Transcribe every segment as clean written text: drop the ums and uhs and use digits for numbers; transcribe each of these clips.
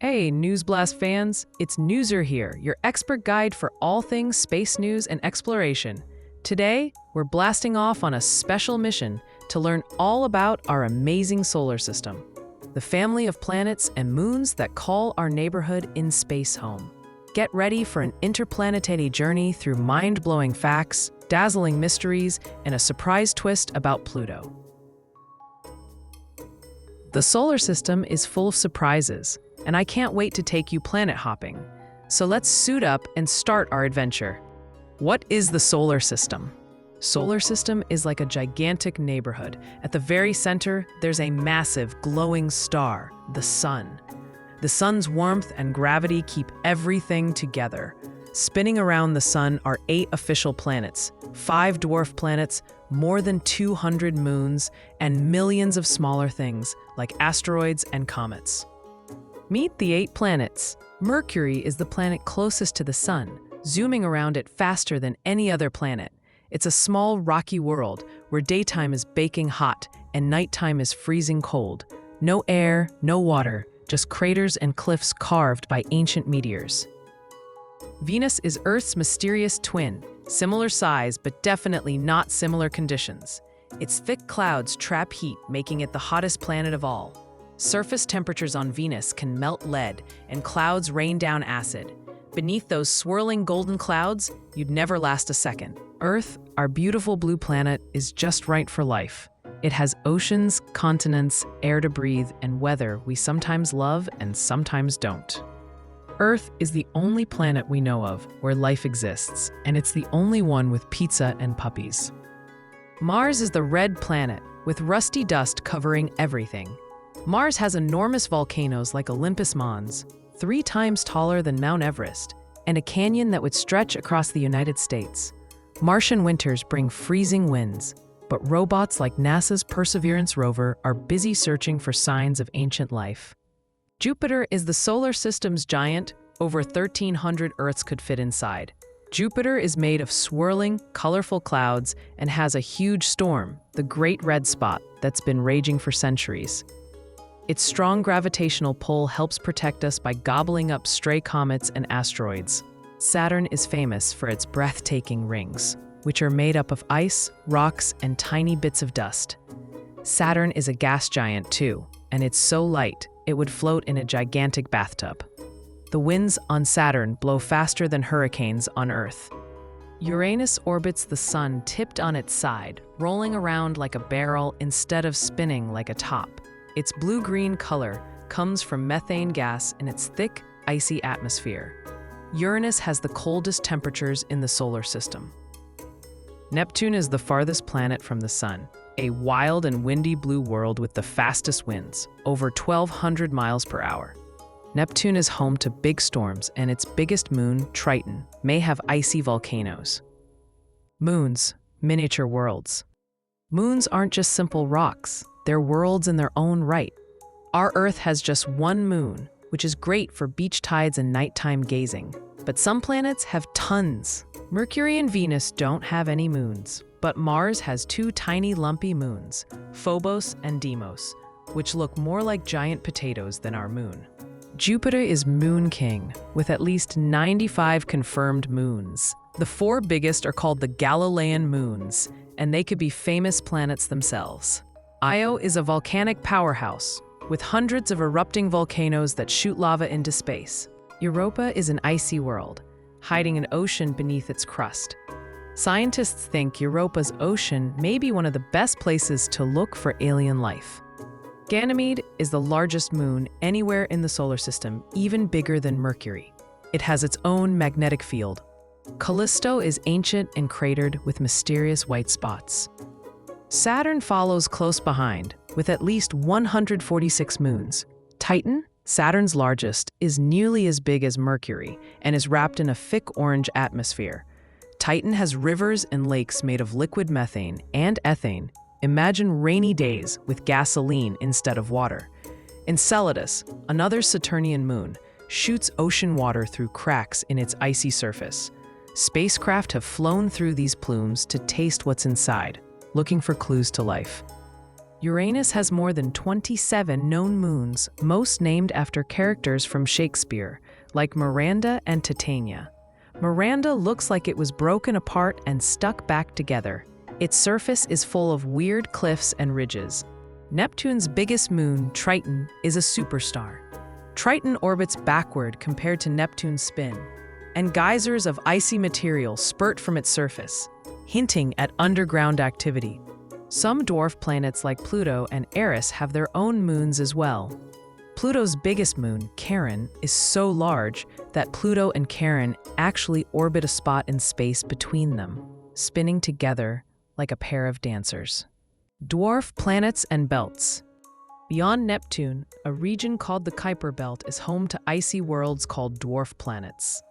Hey, News Blast fans, it's Newser here, your expert guide for all things space news and exploration. Today, we're blasting off on a special mission to learn all about our amazing solar system, the family of planets and moons that call our neighborhood in space home. Get ready for an interplanetary journey through mind-blowing facts, dazzling mysteries, and a surprise twist about Pluto. The solar system is full of surprises, and I can't wait to take you planet hopping. So let's suit up and start our adventure. What is the solar system? Solar system is like a gigantic neighborhood. At the very center, there's a massive glowing star, the sun. The sun's warmth and gravity keep everything together. Spinning around the sun are 8 official planets, 5 dwarf planets, more than 200 moons, and millions of smaller things like asteroids and comets. Meet the 8 planets. Mercury is the planet closest to the sun, zooming around it faster than any other planet. It's a small, rocky world where daytime is baking hot and nighttime is freezing cold. No air, no water, just craters and cliffs carved by ancient meteors. Venus is Earth's mysterious twin, similar size but definitely not similar conditions. Its thick clouds trap heat, making it the hottest planet of all. Surface temperatures on Venus can melt lead, and clouds rain down acid. Beneath those swirling golden clouds, you'd never last a second. Earth, our beautiful blue planet, is just right for life. It has oceans, continents, air to breathe, and weather we sometimes love and sometimes don't. Earth is the only planet we know of where life exists, and it's the only one with pizza and puppies. Mars is the red planet, with rusty dust covering everything. Mars has enormous volcanoes like Olympus Mons, 3 times taller than Mount Everest, and a canyon that would stretch across the United States. Martian winters bring freezing winds, but robots like NASA's Perseverance rover are busy searching for signs of ancient life. Jupiter is the solar system's giant. Over 1,300 Earths could fit inside. Jupiter is made of swirling, colorful clouds and has a huge storm, the Great Red Spot, that's been raging for centuries. Its strong gravitational pull helps protect us by gobbling up stray comets and asteroids. Saturn is famous for its breathtaking rings, which are made up of ice, rocks, and tiny bits of dust. Saturn is a gas giant too, and it's so light, it would float in a gigantic bathtub. The winds on Saturn blow faster than hurricanes on Earth. Uranus orbits the sun tipped on its side, rolling around like a barrel instead of spinning like a top. Its blue-green color comes from methane gas in its thick, icy atmosphere. Uranus has the coldest temperatures in the solar system. Neptune is the farthest planet from the sun, a wild and windy blue world with the fastest winds, over 1,200 miles per hour. Neptune is home to big storms, and its biggest moon, Triton, may have icy volcanoes. Moons, miniature worlds. Moons aren't just simple rocks. They're worlds in their own right. Our Earth has just one moon, which is great for beach tides and nighttime gazing. But some planets have tons. Mercury and Venus don't have any moons, but Mars has 2 tiny lumpy moons, Phobos and Deimos, which look more like giant potatoes than our moon. Jupiter is Moon King, with at least 95 confirmed moons. The 4 biggest are called the Galilean moons, and they could be famous planets themselves. Io is a volcanic powerhouse, with hundreds of erupting volcanoes that shoot lava into space. Europa is an icy world, hiding an ocean beneath its crust. Scientists think Europa's ocean may be one of the best places to look for alien life. Ganymede is the largest moon anywhere in the solar system, even bigger than Mercury. It has its own magnetic field. Callisto is ancient and cratered with mysterious white spots. Saturn follows close behind, with at least 146 moons. Titan, Saturn's largest, is nearly as big as Mercury and is wrapped in a thick orange atmosphere. Titan has rivers and lakes made of liquid methane and ethane. Imagine rainy days with gasoline instead of water. Enceladus, another Saturnian moon, shoots ocean water through cracks in its icy surface. Spacecraft have flown through these plumes to taste what's inside, looking for clues to life. Uranus has more than 27 known moons, most named after characters from Shakespeare, like Miranda and Titania. Miranda looks like it was broken apart and stuck back together. Its surface is full of weird cliffs and ridges. Neptune's biggest moon, Triton, is a superstar. Triton orbits backward compared to Neptune's spin, and geysers of icy material spurt from its surface, hinting at underground activity. Some dwarf planets like Pluto and Eris have their own moons as well. Pluto's biggest moon, Charon, is so large that Pluto and Charon actually orbit a spot in space between them, spinning together like a pair of dancers. Dwarf planets and belts. Beyond Neptune, a region called the Kuiper Belt is home to icy worlds called dwarf planets.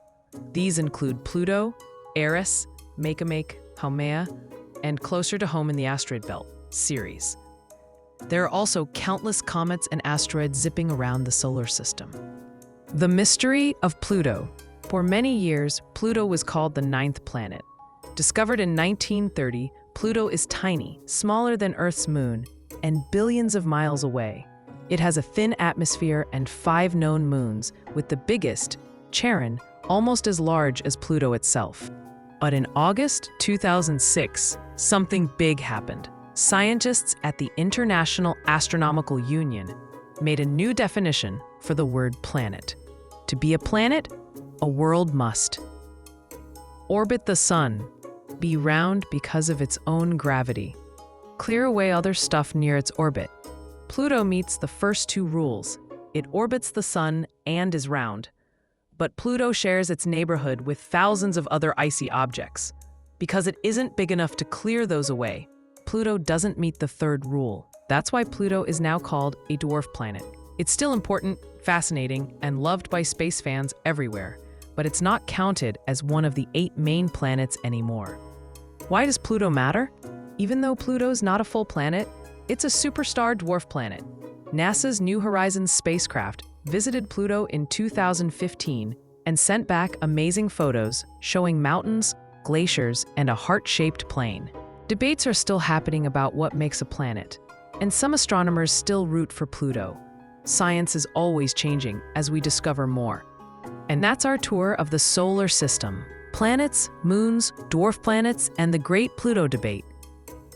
These include Pluto, Eris, Makemake, Haumea, and closer to home in the asteroid belt, Ceres. There are also countless comets and asteroids zipping around the solar system. The mystery of Pluto. For many years, Pluto was called the ninth planet. Discovered in 1930, Pluto is tiny, smaller than Earth's moon, and billions of miles away. It has a thin atmosphere and 5 known moons, with the biggest, Charon, almost as large as Pluto itself. But in August 2006, something big happened. Scientists at the International Astronomical Union made a new definition for the word planet. To be a planet, a world must orbit the sun, be round because of its own gravity, clear away other stuff near its orbit. Pluto meets the first 2 rules. It orbits the sun and is round. But Pluto shares its neighborhood with thousands of other icy objects. Because it isn't big enough to clear those away, Pluto doesn't meet the 3rd rule. That's why Pluto is now called a dwarf planet. It's still important, fascinating, and loved by space fans everywhere, but it's not counted as one of the 8 main planets anymore. Why does Pluto matter? Even though Pluto's not a full planet, it's a superstar dwarf planet. NASA's New Horizons spacecraft visited Pluto in 2015 and sent back amazing photos showing mountains, glaciers, and a heart-shaped plain. Debates are still happening about what makes a planet, and some astronomers still root for Pluto. Science is always changing as we discover more. And that's our tour of the solar system. Planets, moons, dwarf planets, and the great Pluto debate.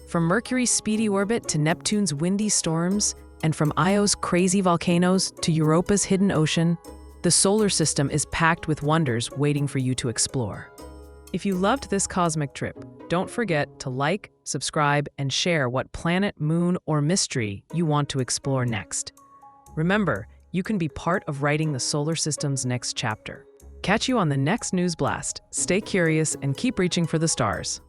From Mercury's speedy orbit to Neptune's windy storms, and from Io's crazy volcanoes to Europa's hidden ocean, the solar system is packed with wonders waiting for you to explore. If you loved this cosmic trip, don't forget to like, subscribe, and share what planet, moon, or mystery you want to explore next. Remember, you can be part of writing the solar system's next chapter. Catch you on the next News Blast. Stay curious and keep reaching for the stars.